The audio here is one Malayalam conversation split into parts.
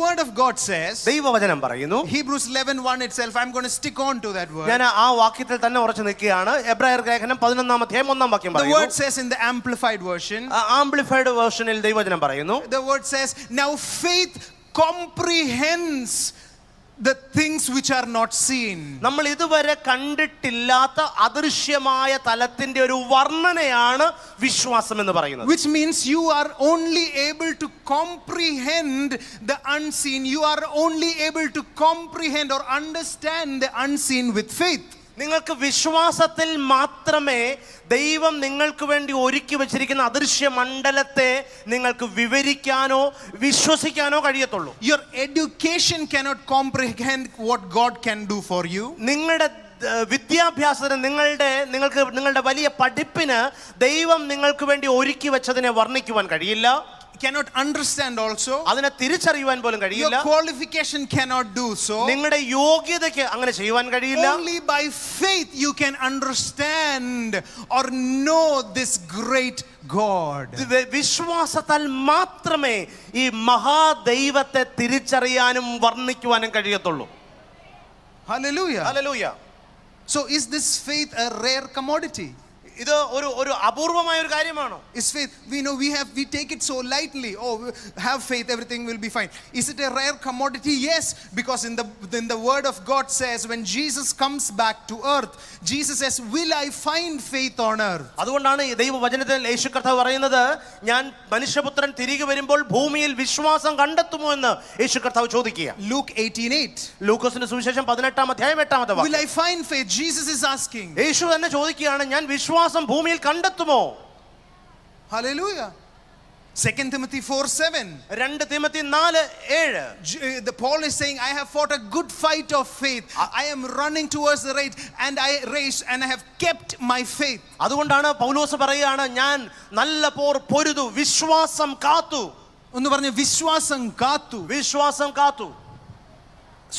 word of God says, ദൈവവചനം പറയുന്നു, Hebrews 11:1 itself, I'm going to stick on to that word. ഞാൻ ആ വാക്യത്തിൽ തന്നെ ഉറച്ചു നിൽക്കുകയാണ്. എബ്രായർ ലേഖനം 11-ാം അധ്യായം 1-ാം വാക്യം The പറയുന്നു. word says in the amplified version, amplified വേർഷനിൽ ദൈവവചനം പറയുന്നു, the word says, now faith comprehends the things which are not seen. നമ്മൾ ഇതുവരെ കണ്ടിട്ടില്ലാത്ത അദൃശ്യമായ തലത്തിന്റെ ഒരു വർണ്ണനയാണ് വിശ്വാസം എന്ന് പറയുന്നത്. Which means you are only able to comprehend the unseen. You are only able to comprehend or understand the unseen with faith. നിങ്ങൾക്ക് വിശ്വാസത്തിൽ മാത്രമേ ദൈവം നിങ്ങൾക്ക് വേണ്ടി ഒരുക്കി വെച്ചിരിക്കുന്ന അദൃശ്യ മണ്ഡലത്തെ നിങ്ങൾക്ക് വിവരിക്കാനോ വിശ്വസിക്കാനോ കഴിയത്തുള്ളൂ. Your education cannot comprehend what God can do for you. നിങ്ങളുടെ വിദ്യാഭ്യാസത്തിന് നിങ്ങളുടെ വലിയ പഠിപ്പിന് ദൈവം നിങ്ങൾക്ക് വേണ്ടി ഒരുക്കി വെച്ചതിനെ വർണ്ണിക്കുവാൻ കഴിയില്ല. Cannot understand also. അതിനെ തിരിച്ചറിയുവാൻ പോലും കഴിയില്ല. Your qualification cannot do so. നിങ്ങളുടെ യോഗ്യതയ്ക്ക് അങ്ങനെ ചെയ്യുവാൻ കഴിയില്ല. Only by faith you can understand or know this great God. വിശ്വാസത്താൽ മാത്രമേ ഈ മഹാദൈവത്തെ തിരിച്ചറിയാനും വർണ്ണിക്കുവാനും കഴിയത്തുള്ളൂ. Hallelujah. Hallelujah. So is this faith a rare commodity? ഇത് ഒരു അപൂർവമായ ഒരു കാര്യമാണോ? Is faith, we take it so lightly. Oh, have faith, everything will be fine. Is it a rare commodity? Yes, because in the word of God says, when Jesus comes back to earth, Jesus says, will I find faith on earth? അതുകൊണ്ടാണ് ദൈവവചനത്തിൽ യേശു കർത്താവ് പറയുന്നത്, ഞാൻ മനുഷ്യപുത്രൻ തിരികെ വരുമ്പോൾ ഭൂമിയിൽ വിശ്വാസം കണ്ടെത്തുമോ എന്ന് യേശു കർത്താവ് ചോദിക്കുക. Luke 18:8. ലൂക്കോസിന്റെ സുവിശേഷം 18-ാം അധ്യായം 8-ാമത്തെ വാക്യം. Will I find faith? Jesus is asking. യേശു തന്നെ ചോദിക്കുകയാണ്, ഞാൻ വിശ്വാസം ഭൂമിയിൽ കണ്ടെത്തുമോ? Hallelujah. 2 Timothy 4:7. 2 Timothy 4:7. The Paul is saying, I have fought a good fight of faith. I am running towards the race and I have kept my faith. അതുകൊണ്ടാണ് പൗലോസ് പറയുകയാണ്, ഞാൻ നല്ല പോർ പൊരുതു, വിശ്വാസം കാത്തു. ഒന്ന് പറഞ്ഞു, വിശ്വാസം കാത്തു. വിശ്വാസം കാത്തു.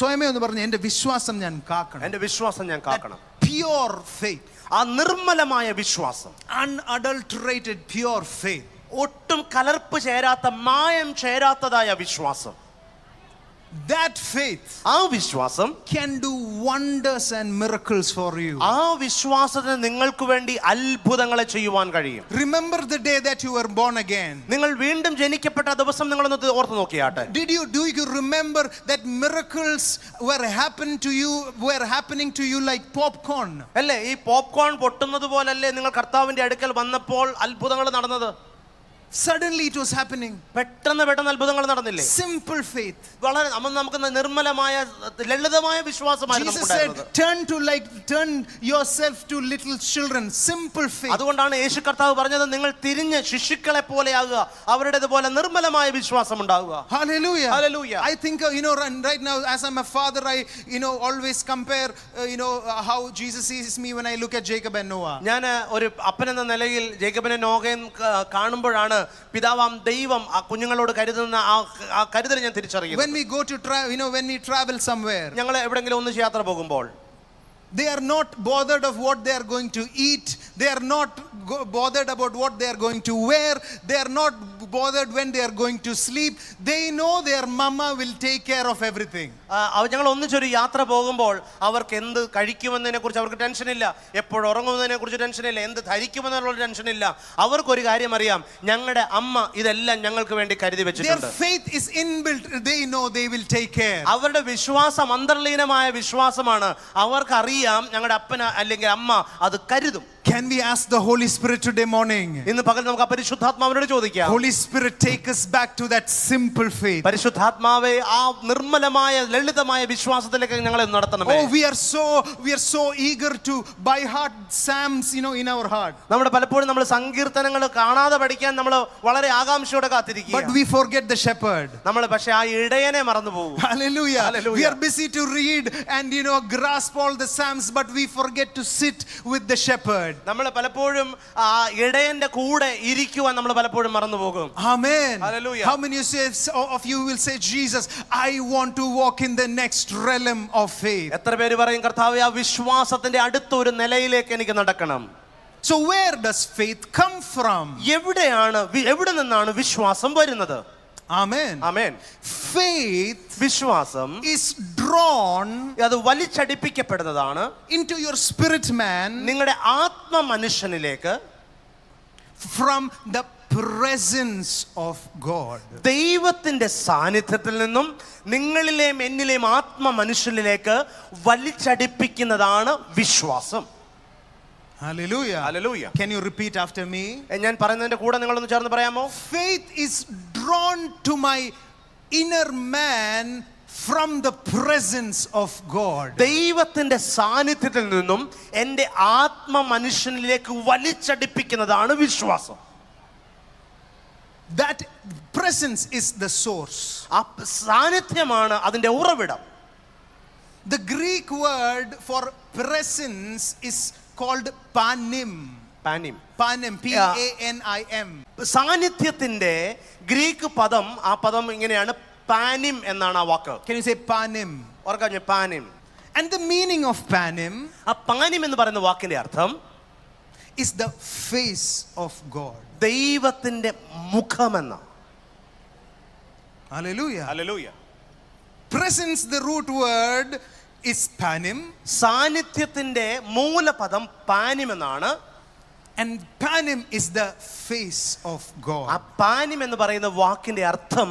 സ്വയമേ ഒന്ന് പറഞ്ഞു, എന്റെ വിശ്വാസം ഞാൻ കാക്കണം. എന്റെ വിശ്വാസം ഞാൻ കാക്കണം. Pure faith. ആ നിർമ്മലമായ വിശ്വാസം, unadulterated pure faith. ഒട്ടും കലർപ്പ് ചേരാത്ത, മായം ചേരാത്തതായ വിശ്വാസം. That faith, ആ വിശ്വാസം can do wonders and miracles for you. ആ വിശ്വാസത്തിന് നിങ്ങൾക്ക് വേണ്ടി അത്ഭുതങ്ങളെ ചെയ്യുവാൻ കഴിയും. Remember the day that you were born again. നിങ്ങൾ വീണ്ടും ജനിക്കപ്പെട്ട ദിവസം നിങ്ങളൊന്ന് ഓർത്തു നോക്കിയാട്ടെ. Do you remember that miracles were happening to you like popcorn? അല്ലേ, ഈ പോപ്കോൺ പൊട്ടുന്നത് പോലല്ലേ നിങ്ങൾ കർത്താവിന്റെ അടുക്കൽ വന്നപ്പോൾ അത്ഭുതങ്ങൾ നടന്നത്? Suddenly it was happening. പെട്ടെന്ന് അത്ഭുതങ്ങൾ നടന്നില്ലേ? Simple faith. വളരെ നമുക്ക് നിർമ്മലമായ ലളിതമായ വിശ്വാസമായിരുന്നു Jesus said, turn yourself to little children. Simple faith. അതുകൊണ്ടാണ് യേശു കർത്താവ് പറഞ്ഞത്, നിങ്ങൾ തിരിഞ്ഞ് ശിശുക്കളെ പോലെയാകുക, അവരുടേതുപോലെ നിർമ്മലമായ വിശ്വാസം ഉണ്ടാകുക. Hallelujah. Hallelujah. I think right now as I'm a father, I always compare how Jesus sees me when I look at Jacob and Noah. ഞാൻ ഒരു അപ്പനെന്ന നിലയിൽ ജേക്കബിനെ നോഹയും കാണുമ്പോഴാണ് പിതാവാം ദൈവം ആ കുഞ്ഞുങ്ങളോട് കരുതുന്ന ആ കരുതൽ ഞാൻ തിരിച്ചറിയുന്നു. When we go to when we travel somewhere, ഞങ്ങൾ എവിടെങ്കിലും ഒന്ന് യാത്ര പോകുമ്പോൾ, they are not bothered of what they are going to eat. They are not bothered about what they are going to wear. They are not bothered when they are going to sleep. They know their mama will take care of everything. ഞങ്ങൾ ഒന്നിച്ചൊരു യാത്ര പോകുമ്പോൾ അവർക്ക് എന്ത് കഴിക്കുമെന്നതിനെ കുറിച്ച് അവർക്ക് ടെൻഷനില്ല, എപ്പോഴും ഉറങ്ങുന്നതിനെ കുറിച്ച് ടെൻഷനില്ല, എന്ത് ധരിക്കുമെന്നുള്ള ടെൻഷനില്ല. അവർക്കൊരു കാര്യം അറിയാം, ഞങ്ങളുടെ അമ്മ ഇതെല്ലാം ഞങ്ങൾക്ക് വേണ്ടി കരുതി വെച്ചിട്ടുണ്ട്. Their faith is inbuilt. They know they will take care. അവരുടെ വിശ്വാസം അന്തർലീനമായ വിശ്വാസമാണ്. അവർക്കറിയാം ഞങ്ങളുടെ അപ്പന അല്ലെങ്കിൽ അമ്മ അത് കരുതും. Can we ask the Holy Spirit today morning? ഇന്ന് പകൽ നമുക്ക് പരിശുദ്ധാത്മാവിനോട് ചോദിക്കാം. Holy Spirit, take us back to that simple faith. പരിശുദ്ധാത്മാവേ, ആ നിർമ്മലമായ ലളിതമായ വിശ്വാസത്തിലേക്ക് ഞങ്ങളെ നടത്തണമേ. Oh, we are so eager to by heart psalms in our heart. നമ്മുടെ പലപ്പോഴും നമ്മൾ സങ്കീർത്തനങ്ങൾ കാണാതെ പഠിക്കാൻ നമ്മൾ വളരെ ആകാംക്ഷയോടെ കാത്തിരിക്കുക. But we forget the shepherd. നമ്മൾ പക്ഷേ ആ ഇടയനെ മറന്നു പോകും. Hallelujah. We are busy to read and grasp all the psalms, but we forget to sit with the shepherd. നമ്മൾ പലപ്പോഴും ആ ഇടയന്റെ കൂടെ ഇരിക്കുവാൻ നമ്മൾ പലപ്പോഴും മറന്നു പോകും. Amen. Hallelujah. How many of you will say, Jesus, I want to walk in the next realm of faith? എത്ര പേര് പറയും, കർത്താവേ, ആ വിശ്വാസത്തിന്റെ അടുത്ത ഒരു നിലയിലേക്ക് എനിക്ക് നടക്കണം? So where does faith come from? എവിടെ നിന്നാണ് വിശ്വാസം വരുന്നത്? Amen. ആമേൻ. Faith വിശ്വാസം is drawn അത് വലിച്ചടിപ്പിക്കപ്പെടുന്നതാണ് into your spirit man നിങ്ങളുടെ ആത്മ മനുഷ്യനിലേക്ക് from the presence of God. ദൈവത്തിന്റെ സാന്നിധ്യത്തിൽ നിന്നും നിങ്ങളിലെയും എന്നിലെയും ആത്മ മനുഷ്യനിലേക്ക് വലിച്ചടിപ്പിക്കുന്നതാണ് വിശ്വാസം. Hallelujah. Hallelujah. Can you repeat after me? ഞാൻ പറയുന്നതിന്റെ കൂടെ നിങ്ങളൊന്ന് ചേർന്ന് പറയാമോ? Faith is drawn to my inner man from the presence of God. ദൈവത്തിന്റെ സാന്നിധ്യത്തിൽ നിന്നും എൻ്റെ ആത്മ മനുഷ്യനിലേക്ക് വലിച്ചടിപ്പിക്കുന്നതാണ് വിശ്വാസം. That presence is the source. ആ സാന്നിധ്യമാണ് അതിന്റെ ഉറവിടം. The Greek word for presence is called panim. പാനിം. Panim, P-A-N-I-M. സാന്നിധ്യത്തിന്റെ ഗ്രീക്ക് പദം, ആ പദം ഇങ്ങനെയാണ്, പാനിം എന്നാണ് ആ വാക്ക്. Can you say panim? ഓർക്കാഞ്ഞു, പാനിം. And the meaning of panim ആ പാനിം എന്ന് പറയുന്ന വാക്കിന്റെ അർത്ഥം is the face of God. ദൈവത്തിന്റെ മുഖമെന്ന. Hallelujah. Hallelujah. Presence, the root word is panim, സാന്നിധ്യത്തിന്റെ മൂലപദം പാനിം എന്നാണ്. and panim is the face of ആ God. പാനിം എന്ന് പറയുന്ന വാക്കിന്റെ അർത്ഥം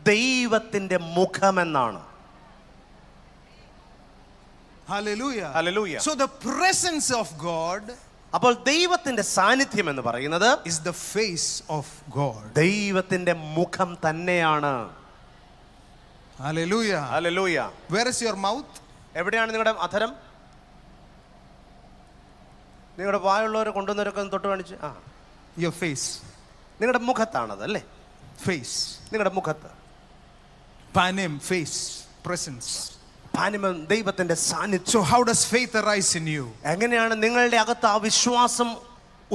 ദൈവത്തിന്റെ മുഖമെന്നാണ്. Hallelujah. Hallelujah. So the presence of God അപ്പോൾ ദൈവത്തിന്റെ സാന്നിധ്യം എന്ന് പറയുന്നത് is the face of God. ദൈവത്തിന്റെ മുഖം തന്നെയാണ്. Hallelujah. Hallelujah. Where is your mouth? എവിടെയാണ് നിങ്ങളുടെ അധരം? നിങ്ങളുടെ വായുള്ളവരെ കൊണ്ടുവന്നവരൊക്കെ ഒന്ന് തൊട്ട് കാണിച്ച്. ആ, Your face. നിങ്ങളുടെ മുഖത്താണത് അല്ലേ? Face. നിങ്ങളുടെ മുഖത്ത്. Panim, face, presence. പാനിമം ദൈവത്തിന്റെ സാന്നിധ്യം. So how does faith arise in you? എങ്ങനെയാണ് നിങ്ങളുടെ അകത്ത് ആ വിശ്വാസം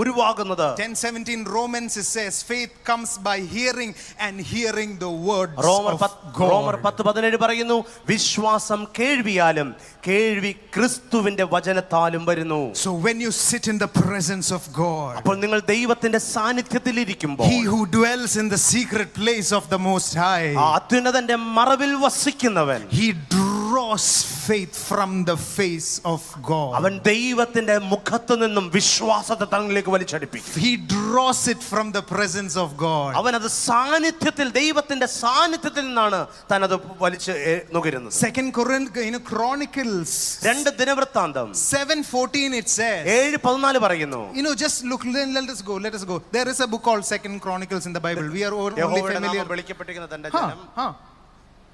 ഉരുവാകുന്നത്? 10:17 Romans, it says faith comes by hearing and hearing the words റോമർ of 10:17 God. പറയുന്നു, വിശ്വാസം കേൾവിയാലും കേൾവി ക്രിസ്തുവിന്റെ വചനത്താലും വരുന്നു. So when you sit in the presence of God, അപ്പോൾ നിങ്ങൾ ദൈവത്തിന്റെ സാന്നിധ്യത്തിൽ ഇരിക്കുമ്പോൾ, he who dwells in the secret place of the Most High, ആ അത്യുന്നതന്റെ മറവിൽ വസിക്കുന്നവൻ, he draws faith from the face of God. അവൻ ദൈവത്തിന്റെ മുഖത്തു നിന്നും വിശ്വാസത്തെ തന്നിലേക്ക് വലിച്ചടിപ്പിക്കും. He draws it from the presence of God. അവൻ അത് സാന്നിധ്യത്തിൽ, ദൈവത്തിന്റെ സാന്നിധ്യത്തിൽ നിന്നാണ് താൻ അത് വലിച്ച് നുകരുന്നത്. 2 Chronicles 2 ദിനവൃത്താന്തം 7:14 it says. 7:14 പറയുന്നു. Just look, let us go. There is a book called 2 Chronicles in the Bible. We are only യഹോവയുടെ familiar. നാമം വിളിക്കപ്പെട്ടിരിക്കുന്ന തന്റെ ജനം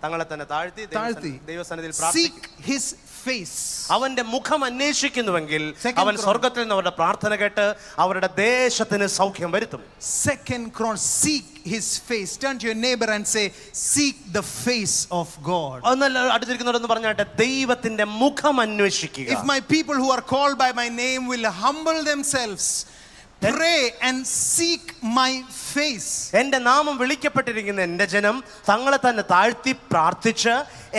തങ്ങളെ തന്നെ താഴ്ത്തി ദൈവസന്നിധിയിൽ Seek പ്രാർത്ഥിക്കും. his face. അവന്റെ മുഖം അന്വേഷിക്കുന്നുവെങ്കിൽ അവൻ Chronicles. സ്വർഗത്തിൽ നിന്ന് അവരുടെ പ്രാർത്ഥന കേട്ട് അവരുടെ ദേശത്തിന് സൗഖ്യം വരുത്തും. 2 Chronicles, seek his face. Turn to your neighbor and say, seek the face of God. ഒന്നല്ല അടുത്തിരിക്കുന്നവരെന്ന് പറഞ്ഞാട്ടെ, ദൈവത്തിന്റെ മുഖം അന്വേഷിക്കുക. If my people who are called by my name will humble themselves, pray and seek my face. എന്റെ നാമം വിളിക്കപ്പെട്ടിരിക്കുന്ന എന്റെ ജനം തങ്ങളെ തന്നെ താഴ്ത്തി പ്രാർത്ഥിച്ച്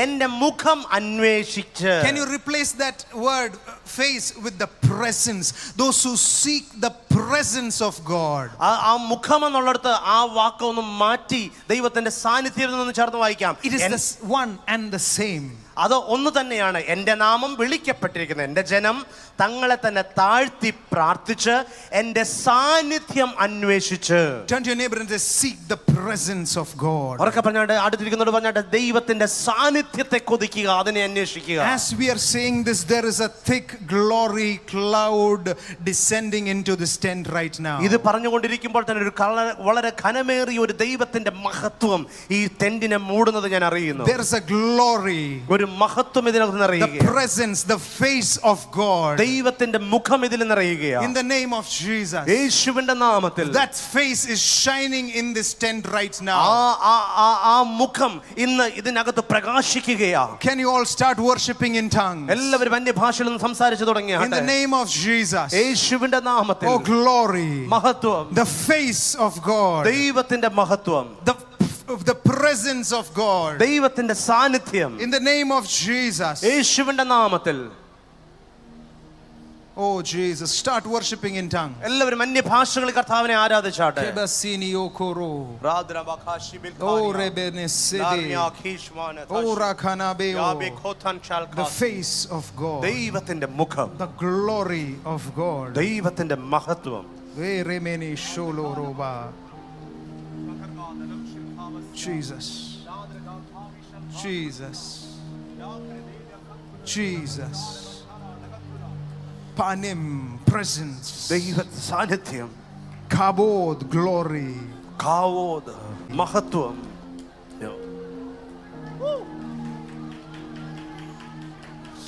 എന്റെ മുഖം അന്വേഷിച്ച്. Can you replace that word face with the presence? Those who seek the presence of God. ആ മുഖം എന്നുള്ളിടത്ത് ആ വാക്ക് ഒന്ന് മാറ്റി ദൈവത്തിന്റെ സാന്നിധ്യത്തിൽ നിന്ന് ചേർന്ന് വായിക്കാം. It is the one and the same. അത് ഒന്ന് തന്നെയാണ്. എൻ്റെ നാമം വിളിക്കപ്പെട്ടിരിക്കുന്ന എൻ്റെ ജനം തങ്ങളെ തന്നെ താഴ്ത്തി പ്രാർത്ഥിച്ച് എൻ്റെ സാന്നിധ്യം അന്വേഷിച്ച്. Turn to your neighbor and say, seek the presence of God. ഉറക്കെ പറഞ്ഞാട്ട്, അടുത്തിരിക്കുന്നവരോട് പറഞ്ഞാട്ട്, ദൈവത്തിന്റെ സാന്നിധ്യത്തെ കൊതിക്കുക, അതിനെ അന്വേഷിക്കുക. As we are saying this, there is a thick glory cloud descending into this tent right now. ഇത് പറഞ്ഞുകൊണ്ടിരിക്കുമ്പോൾ തന്നെ ഒരു വളരെ ഘനമേറിയ ഒരു ദൈവത്തിന്റെ മഹത്വം ഈ ടെന്റിനെ മൂടുന്നത് ഞാൻ അറിയുന്നു. There is a glory, ഒരു മഹത്വം ഇതിനകത്ത് the നിറയുകയാണ്. presence, the face of God. ദൈവത്തിന്റെ മുഖം ഇതിൽ നിറയുകയാണ്. In the name of Jesus. യേശുവിന്റെ നാമത്തിൽ That face is shining in this tent right now. ആ മുഖം ഇന്ന് ഇതിനകത്ത് പ്രകാശിക്കുകയാണ്. Can you all start worshiping in tongues? എല്ലാവരും അന്യഭാഷയിൽ നിന്ന് സംസാരിച്ചു തുടങ്ങിയ In the name of Jesus. യേശുവിന്റെ നാമത്തിൽ Oh glory. മഹത്വം, The face of God. ദൈവത്തിന്റെ മഹത്വം, The presence of God. ദൈവത്തിന്റെ സാന്നിധ്യം In the name of Jesus. യേശുവിന്റെ നാമത്തിൽ. Oh Jesus, start worshiping in tongue. എല്ലാവരും അന്യഭാഷകളിൽ കർത്താവിനെ ആരാധിച്ചാട്ടെ. Kebasini okoro. രാദ്രബഖാശിബിൽ Oh Kharia. rebenesede. ലാർമിയാഖീഷ്മാന Oh തശ്. rakanabeo. യാബിഖോതൻ The ഷാൽഖാസ്. face of God. ദൈവത്തിന്റെ മുഖം, The glory of God. ദൈവത്തിന്റെ മഹത്വം. Ve remeni sholo roba. Jesus. Jesus. Jesus. Panim, presence. ദൈവ സാന്നിധ്യം, Kabod, glory. കാവോദ്, മഹത്വം.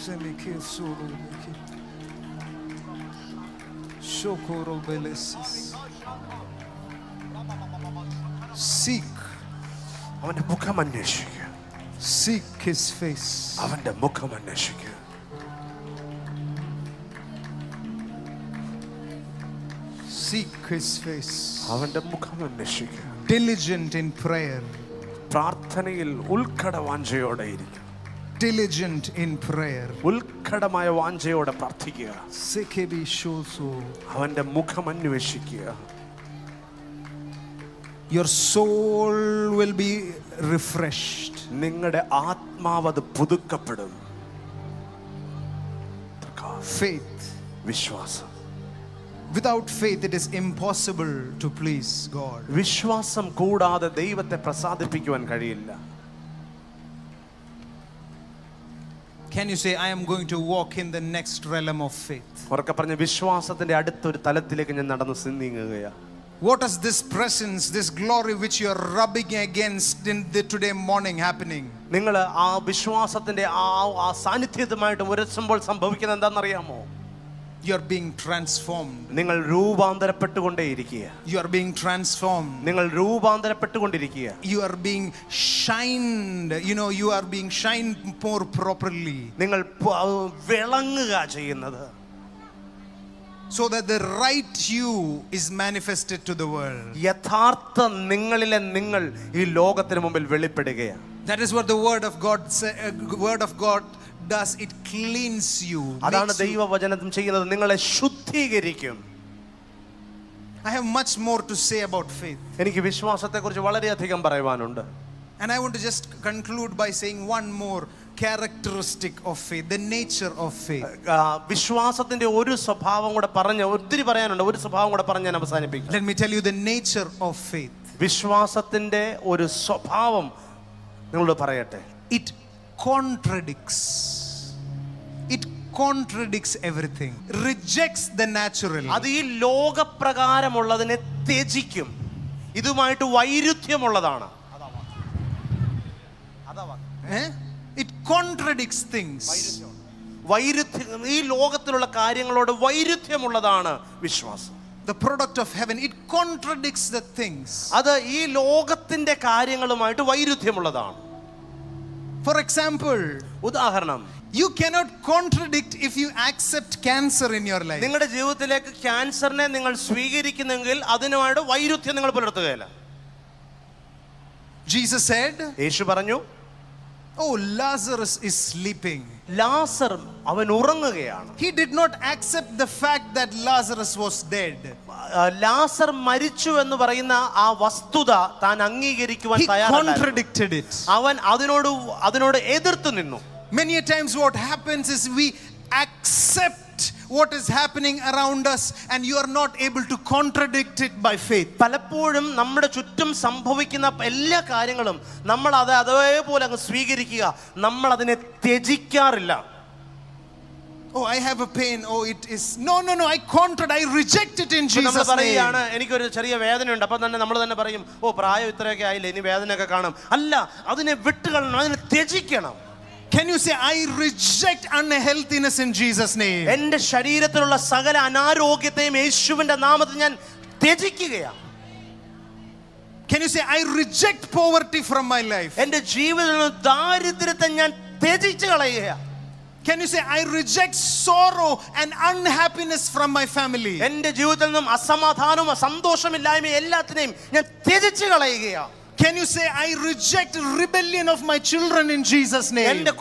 Semike suru miki. Shokoro belesis. Seek, അവന്റെ മുഖം അന്വേഷിക്കുക, seek his face. അവന്റെ മുഖം അന്വേഷിക്കുക. Seek his face. അവന്റെ മുഖം അന്വേഷിക്കുക. Diligent in prayer. പ്രാർത്ഥനയിൽ ഉത്കട വാഞ്ചയോടെ ഇരിക്കുക. Diligent in prayer. ഉത്കടമായ വാഞ്ചയോടെ പ്രാർത്ഥിക്കുക. Sekebi shoso. അവന്റെ മുഖം അന്വേഷിക്കുക. Your soul will be refreshed. നിങ്ങളുടെ ആത്മാവ് അത് പുതുക്കപ്പെടും. Faith. വിശ്വാസം. Without faith, it is impossible to please God. വിശ്വാസം കൂടാതെ ദൈവത്തെ പ്രസാദിപ്പിക്കുവാൻ കഴിയില്ല. Can you say, I am going to walk in the next realm of faith? ഉറക്കെ പറഞ്ഞ വിശ്വാസത്തിന്റെ അടുത്തൊരു തലത്തിലേക്ക് ഞാൻ നടന്ന് നീങ്ങുകയാണ്. What is this presence, this glory which you are rubbing against in the today morning happening? നിങ്ങൾ ആ വിശ്വാസത്തിന്റെ ആ സാന്നിധ്യവുമായിട്ട് ഉരസുമ്പോൾ സംഭവിക്കുന്നത് എന്താണെന്നറിയാമോ? You are being transformed. നിങ്ങൾ രൂപാന്തരപ്പെട്ടുകൊണ്ടേയിരിക്കുക. You are being transformed. നിങ്ങൾ രൂപാന്തരപ്പെട്ടുകൊണ്ടിരിക്കുക. You are being shined. You know, you are being shined more properly. നിങ്ങൾ വിളങ്ങുക ചെയ്യുന്നത്. So that the right you is manifested to the world. യഥാർത്ഥ നിങ്ങളിലെ നിങ്ങൾ ഈ ലോകത്തിന് മുമ്പിൽ വെളിപ്പെടുകയാണ്. That is what the word of God does. It cleans you. അതാണ് ദൈവവചനം ചെയ്യുന്നത്. നിങ്ങളെ ശുദ്ധീകരിക്കും. I have much more to say about faith. എനിക്ക് വിശ്വാസത്തെക്കുറിച്ച് വളരെയധികം പറയുവാനുണ്ട്. And I want to just conclude by saying one more characteristic of faith, the nature of faith. വിശ്വാസത്തിന്റെ ഒരു സ്വഭാവം കൂടെ പറഞ്ഞ്, ഒത്തിരി പറയാനുണ്ട്, ഒരു സ്വഭാവം കൂടെ പറഞ്ഞ് ഞാൻ അവസാനിപ്പിക്കാം. Let me tell you the nature of faith. വിശ്വാസത്തിന്റെ ഒരു സ്വഭാവം നിങ്ങളോട് പറയട്ടെ. It contradicts. It contradicts everything. Rejects the natural. അത് ഈ ലോകപ്രകാരമുള്ളതിനെ ത്യജിക്കും. ഇതുമായിട്ട് വൈരുദ്ധ്യമുള്ളതാണ്. It contradicts things. വൈരുദ്ധ്യം, ഈ ലോകത്തിലുള്ള കാര്യങ്ങളോട് വൈരുദ്ധ്യമുള്ളതാണ് വിശ്വാസം. The product of heaven, it contradicts the things. അത് ഈ ലോകത്തിന്റെ കാര്യങ്ങളുമായിട്ട് വൈരുദ്ധ്യമുള്ളതാണ്. For example, ഉദാഹരണം, you cannot contradict if you accept cancer in your life. നിങ്ങളുടെ ജീവിതത്തിലേക്ക് ക്യാൻസറിനെ നിങ്ങൾ സ്വീകരിക്കുന്നെങ്കിൽ അതിനുമായിട്ട് വൈരുദ്ധ്യം നിങ്ങൾ പുലർത്തുകയില്ല. Jesus said, യേശു പറഞ്ഞു, oh, Lazarus is sleeping. ലാസർ അവൻ ഉറങ്ങുകയാണ്. He did not accept the fact that Lazarus was dead. ലാസർ മരിച്ചു എന്ന് പറയുന്ന ആ വസ്തുത താൻ അംഗീകരിക്കുവാൻ He തയ്യാറല്ല. contradicted it. അവൻ അതിനോട് എതിർത്തു നിന്നു. Many a times what happens is we accept what is happening around us and you are not able to contradict it by faith. പലപ്പോഴും നമ്മുടെ ചുറ്റും സംഭവിക്കുന്ന എല്ലാ കാര്യങ്ങളും നമ്മൾ അത് അതേപോലെ അങ്ങ് സ്വീകരിക്കുക, നമ്മൾ അതിനെ ത്യജിക്കാറില്ല. Oh, I have a pain. Oh, it is no, I reject it in Jesus' നമ്മൾ name. പറയുകയാണ്, എനിക്കൊരു ചെറിയ വേദനയുണ്ട്, അപ്പം തന്നെ നമ്മൾ തന്നെ പറയും, ഓ പ്രായം ഇത്രയൊക്കെ ആയില്ല, ഇനി വേദനയൊക്കെ കാണും. അല്ല, അതിനെ വിട്ടുകളയണം, അതിനെ ത്യജിക്കണം. Can you say, I reject unhealthiness in Jesus' name? എൻ്റെ ശരീരത്തിലുള്ള സകല അനാരോഗ്യത്തെയും യേശുവിന്റെ നാമത്തിൽ ഞാൻ ത്യജിക്കുകയാണ്. Can you say, I reject poverty from my life? എൻ്റെ ജീവിതത്തിൽ ദാരിദ്ര്യത്തെ ഞാൻ ത്യജിച്ചു കളയുകയാണ്. Can you say, I reject sorrow and unhappiness from my family? എൻ്റെ ജീവിതത്തിൽ നിന്നും അസമാധാനവും സന്തോഷമില്ലായ്മയും എല്ലാത്തിനെയും ഞാൻ ത്യജിച്ചു കളയുകയാണ്. Can you say, I reject rebellion of my children in Jesus' name? എന്റെ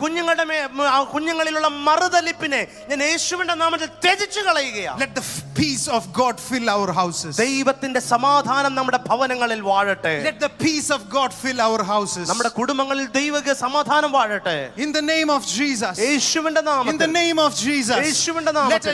കുഞ്ഞുങ്ങളിലുള്ള മറുതലിപ്പിനെ ഞാൻ യേശുവിന്റെ നാമത്തിൽ ത്യജിച്ചു കളയുകയാണ്. Let the peace of God fill our houses. ദൈവത്തിന്റെ സമാധാനം നമ്മുടെ ഭവനങ്ങളിൽ വാഴട്ടെ. Let the peace of God fill our houses. നമ്മുടെ കുടുംബങ്ങളിൽ ദൈവിക സമാധാനം വാഴട്ടെ. In the name of Jesus. യേശുവിന്റെ നാമത്തിൽ. In the name of Jesus. യേശുവിന്റെ Let നാമത്തിൽ.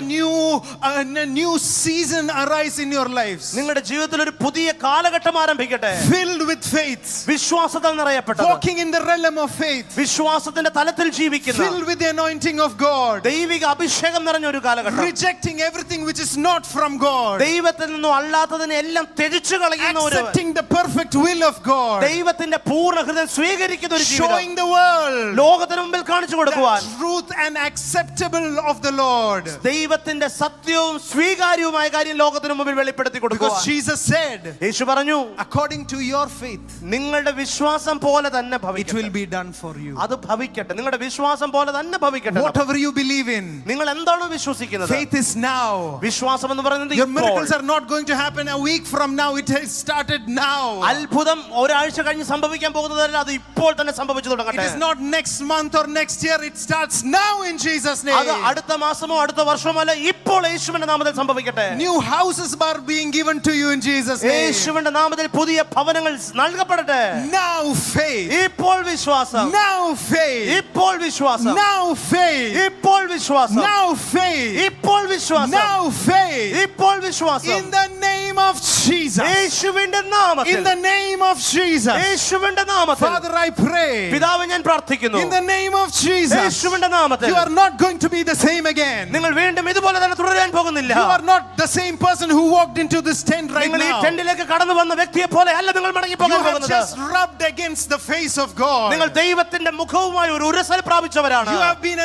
a new season arise in your lives. നിങ്ങളുടെ ജീവിതത്തിൽ ഒരു പുതിയ കാലഘട്ടം ആരംഭിക്കട്ടെ. Filled with faith. വിശ്വാസത്താൽ നിറയപ്പെട്ടത്. Walking in the realm of faith. വിശ്വാസത്തിന്റെ തലത്തിൽ ജീവിക്കുന്ന. Filled with the anointing of God. ദൈവിക അഭിഷേകം നിറഞ്ഞ ഒരു കാലഘട്ടം. Rejecting everything which is not from God. ദൈവത്തിൽ നിന്നും അല്ലാത്തതിനെ എല്ലാം ത്യജിച്ചു കളയുന്ന ഒരു. Accepting the perfect will of God. ദൈവത്തിന്റെ പൂർണ്ണ ഹൃദയം സ്വീകരിക്കുന്ന ഒരു ജീവിതം. Showing the world. ലോകത്തിന് മുമ്പിൽ കാണിച്ചു കൊടുക്കുവാൻ. The truth and acceptable of the Lord. ദൈവത്തിന്റെ സത്യവും സ്വീകാര്യവുമായ കാര്യം ലോകത്തിന് മുമ്പിൽ വെളിപ്പെടുത്തി കൊടുക്കുവാൻ. Because Jesus said, യേശു പറഞ്ഞു, according to your faith, നിങ്ങളുടെ വിശ്വാസം പോലെ തന്നെ it ഭവിക്കട്ടെ. will be done for you. അത് ഭവിക്കട്ടെ. നിങ്ങളുടെ വിശ്വാസം പോലെ തന്നെ ഭവിക്കട്ടെ. Whatever you believe in, നിങ്ങൾ എന്താണോ വിശ്വസിക്കുന്നത്, faith is now. വിശ്വാസം എന്ന് പറയുന്നത് Your miracles are not going to happen a week from now. It has started now. അത്ഭുതം ഒരാഴ്ച കഴിഞ്ഞ് സംഭവിക്കാൻ പോകുന്നതല്ല, അത് ഇപ്പോൾ തന്നെ സംഭവിച്ചു It തുടങ്ങട്ടെ. is not next month or next year. It starts now in Jesus' name. അത് അടുത്ത മാസമോ അടുത്ത വർഷമോ അല്ല, ഇപ്പോൾ യേശുവിന്റെ നാമത്തിൽ സംഭവിക്കട്ടെ. New houses are being given to you in Jesus' name. യേശുവിന്റെ നാമത്തിൽ പുതിയ ഭവനങ്ങൾ നൽകപ്പെടട്ടെ. Now faith. ഇപ്പോൾ വിശ്വാസം. Now faith. ഇപ്പോൾ വിശ്വാസം. Now faith. ഇപ്പോൾ വിശ്വാസം. Now faith. ഇപ്പോൾ വിശ്വാസം. Now faith. ഇപ്പോൾ വിശ്വാസം. In the name of Jesus. യേശുവിന്റെ നാമത്തിൽ. In the name of Jesus. യേശുവിന്റെ നാമത്തിൽ. Father, I pray. പിതാവേ, ഞാൻ പ്രാർത്ഥിക്കുന്നു. In the name of Jesus. യേശുവിന്റെ നാമത്തിൽ. You are not going to be the same again. നിങ്ങൾ വീണ്ടും ഇതുപോലെ തന്നെ തുടരാൻ പോകുന്നില്ല. You are not the same person who walked into this tent right നിങ്ങൾ ഈ now. ടെന്റിലേക്ക് കടന്നു വന്ന വ്യക്തിയെ പോലെ അല്ല നിങ്ങൾ മടങ്ങി You പോകാൻ have പോകുന്നത്. just rubbed against the face of God. നിങ്ങൾ ദൈവത്തിന്റെ മുഖവുമായി ഒരു ഉരസൽ പ്രാപിച്ചവരാണ്. You have been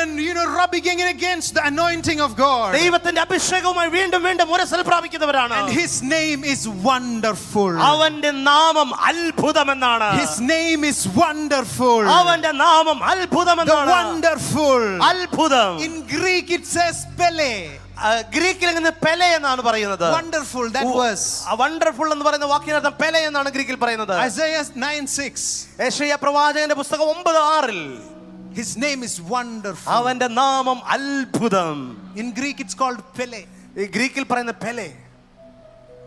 rubbing against the anointing of God. ദൈവത്തിന്റെ അഭിഷേകവുമായി വീണ്ടും വീണ്ടും ഉരസൽ പ്രാപിക്കുന്നവരാണ്. And his name is wonderful. അവന്റെ നാമം അത്ഭുതമെന്നാണ്. His name is wonderful. അവന്റെ നാമം The അത്ഭുതമെന്നാണ്. wonderful. അത്ഭുതം. In Greek it says Pele. ഗ്രീക്കിൽ നിന്ന് പെലെ എന്നാണ് പറയുന്നത്. Wonderful, that verse. വണ്ടർഫുൾ എന്ന് പറയുന്ന വാക്കിനർത്ഥം പെലെ എന്നാണ് ഗ്രീക്കിൽ പറയുന്നത്. Isaiah 9:6. യെശയ്യാ പ്രവാചകന്റെ പുസ്തകം 9:6. His name is wonderful. അവന്റെ നാമം അത്ഭുതം. In Greek it's called Pele, ഈ ഗ്രീക്കിൽ പറയുന്ന Pele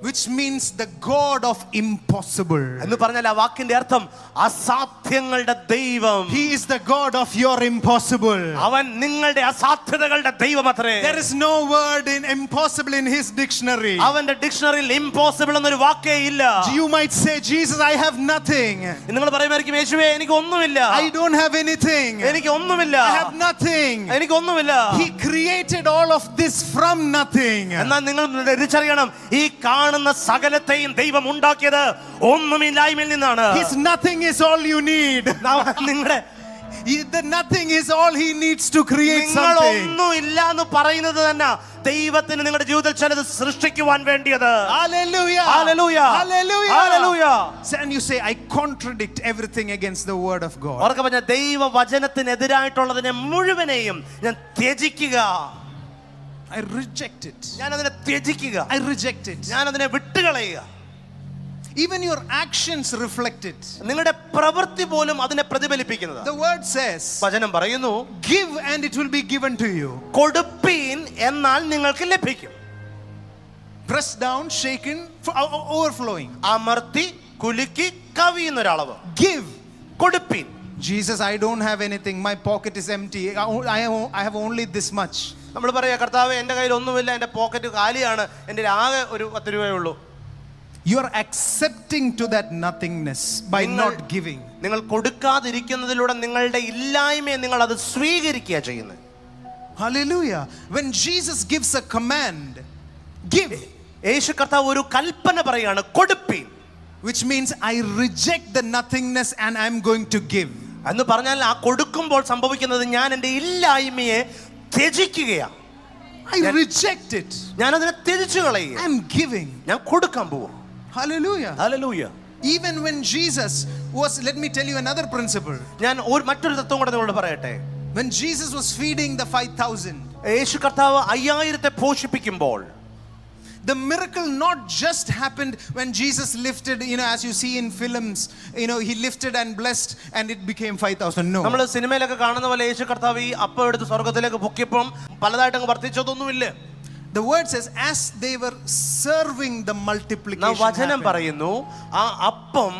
which means the God of impossible. എന്ന് പറഞ്ഞാൽ ആ വാക്കിന്റെ അർത്ഥം അസാധ്യങ്ങളുടെ ദൈവം. He is the God of your impossible. അവൻ നിങ്ങളുടെ അസാധ്യതകളുടെ ദൈവമത്രേ. There is no word in impossible in his dictionary. അവന്റെ ഡിക്ഷണറിയിൽ ഇംപോസിബിൾ എന്നൊരു വാക്കേ ഇല്ല. You might say, Jesus, I have nothing. നിങ്ങൾ പറയുമായിരിക്കും, യേശുവേ എനിക്ക് ഒന്നുമില്ല. I don't have anything. എനിക്ക് ഒന്നുമില്ല. I have nothing. എനിക്ക് ഒന്നുമില്ല. He created all of this from nothing. എന്നാൽ നിങ്ങൾ തിരിച്ചറിയണം, ഈ കാണുന്ന സകലത്തെയും ദൈവം ഉണ്ടാക്കിയത് ഒന്നുമില്ലായ്മയിൽ നിന്നാണ്. His nothing is all you need. നിങ്ങളുടെ The nothing is all he needs to create നിങ്ങൾ something. ഒന്നും ഇല്ല എന്ന് പറയുന്നത് തന്നെ ദൈവത്തിന് നിങ്ങളുടെ ജീവിതത്തിൽ ചിലത് സൃഷ്ടിക്കുവാൻ വേണ്ടിയത്. Hallelujah. Hallelujah. Hallelujah. Hallelujah. And you say, I contradict everything against the word of God. ഓർക്ക പറഞ്ഞ ദൈവ വചനത്തിനെതിരായിട്ടുള്ളതിനെ മുഴുവനെയും ഞാൻ ത്യജിക്കുക. I reject it. ഞാൻ അതിനെ ത്യജിക്കുക. I reject it. ഞാൻ അതിനെ വിട്ടുകളയുക. Even your actions reflect it. നിങ്ങളുടെ പ്രവൃത്തി പോലും അതിനെ പ്രതിഫലിപ്പിക്കുന്നത്. The word says, വചനം പറയുന്നു, give and it will be given to you. കൊടുപ്പീൻ എന്നാൽ നിങ്ങൾക്ക് ലഭിക്കും. Pressed down, shaken, overflowing. അമർത്തി കുലുക്കി കവിയുന്ന ഒരളവ്. Give. കൊടുപ്പീൻ. Jesus, I don't have anything. My pocket is empty. I have only this much. നമ്മൾ പറയാ, കർത്താവേ എൻ്റെ കയ്യിൽ ഒന്നുമില്ല, എൻ്റെ പോക്കറ്റ് കാലിയാണ്, എൻ്റെ ആകെ ഒരു 10 രൂപയേ ഉള്ളൂ. You are accepting to that nothingness by not giving. നിങ്ങൾ കൊടുക്കാതിരിക്കുന്നതിലൂടെ നിങ്ങളുടെ ഇല്ലായ്മയെ നിങ്ങൾ അത് സ്വീകരിക്കുക ചെയ്യുന്നത്. Hallelujah. When Jesus gives a command, give. യേശു കർത്താവ് ഒരു കൽപ്പന പറയാണ്, കൊടുപ്പീൻ. Which means I reject the nothingness and I'm going to give. എന്ന് പറഞ്ഞാൽ ആ കൊടുക്കുമ്പോൾ സംഭവിക്കുന്നത് ഞാൻ എൻ്റെ ഇല്ലായ്മയെ ത്യജിക്കുകയാണ്. I reject it. ഞാൻ അതിനെ ത്യജിച്ചു കളയുക. I'm giving. ഞാൻ കൊടുക്കാൻ പോവാ. Hallelujah. Hallelujah. Even when Jesus was, let me tell you another principle. ഞാൻ മറ്റൊരു തത്വം കൂടെ നിങ്ങളോട് പറയട്ടെ. When Jesus was feeding the 5,000, യേശു കർത്താവ് 5000 പോഷിപ്പിക്കുമ്പോൾ, The miracle not just happened when Jesus lifted, as you see in films, he lifted and blessed and it became 5,000. No. നമ്മൾ സിനിമയിലൊക്കെ കാണുന്ന പോലെ യേശു കർത്താവ് ഈ അപ്പം എടുത്ത് സ്വർഗ്ഗത്തിലേക്ക് പൊക്കിയപ്പം പലതായിട്ടങ്ങ് വർദ്ധിച്ചതൊന്നുമില്ല. The word says, as they were serving, the multiplication വചനം happened. പറയുന്നു ആ അപ്പം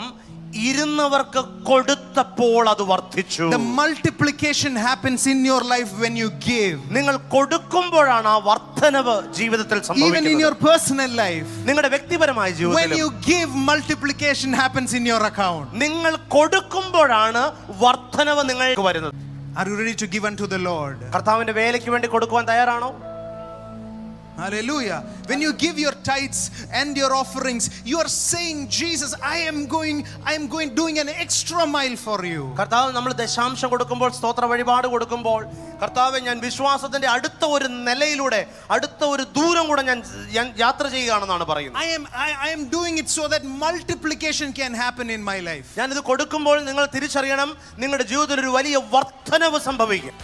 ഇരുന്നവർക്ക് കൊടുത്തപ്പോൾ അത് വർദ്ധിച്ചു. The multiplication happens in your life when you give. നിങ്ങൾ കൊടുക്കുമ്പോഴാണ് ആ വർധനവ് ജീവിതത്തിൽ Even in സംഭവിക്കുന്നത്. your personal life. നിങ്ങളുടെ വ്യക്തിപരമായ When ജീവിതത്തിൽ you give, multiplication happens in your account. നിങ്ങൾ കൊടുക്കുമ്പോഴാണ് വർധനവ് നിങ്ങൾക്ക് വരുന്നത്. Are you ready to give unto the Lord? കർത്താവിന്റെ വേലയ്ക്ക് വേണ്ടി കൊടുക്കുവാൻ തയ്യാറാണോ? Hallelujah. When you give your tithes and your offerings, you are saying, Jesus, I am doing an extra mile for you. കർത്താവ് നമ്മൾ ദശാംശം കൊടുക്കുമ്പോൾ, സ്തോത്ര വഴിപാട് കൊടുക്കുമ്പോൾ, കർത്താവെ ഞാൻ വിശ്വാസത്തിന്റെ അടുത്ത ഒരു നിലയിലൂടെ, അടുത്ത ഒരു ദൂരം കൂടെ ഞാൻ യാത്ര ചെയ്യുകയാണെന്നാണ് പറയുന്നത്. I am doing it so that multiplication can happen in my life. ഞാൻ ഇത് കൊടുക്കുമ്പോൾ നിങ്ങൾ തിരിച്ചറിയണം, നിങ്ങളുടെ ജീവിതത്തിൽ ഒരു വലിയ വർധനവ് സംഭവിക്കും.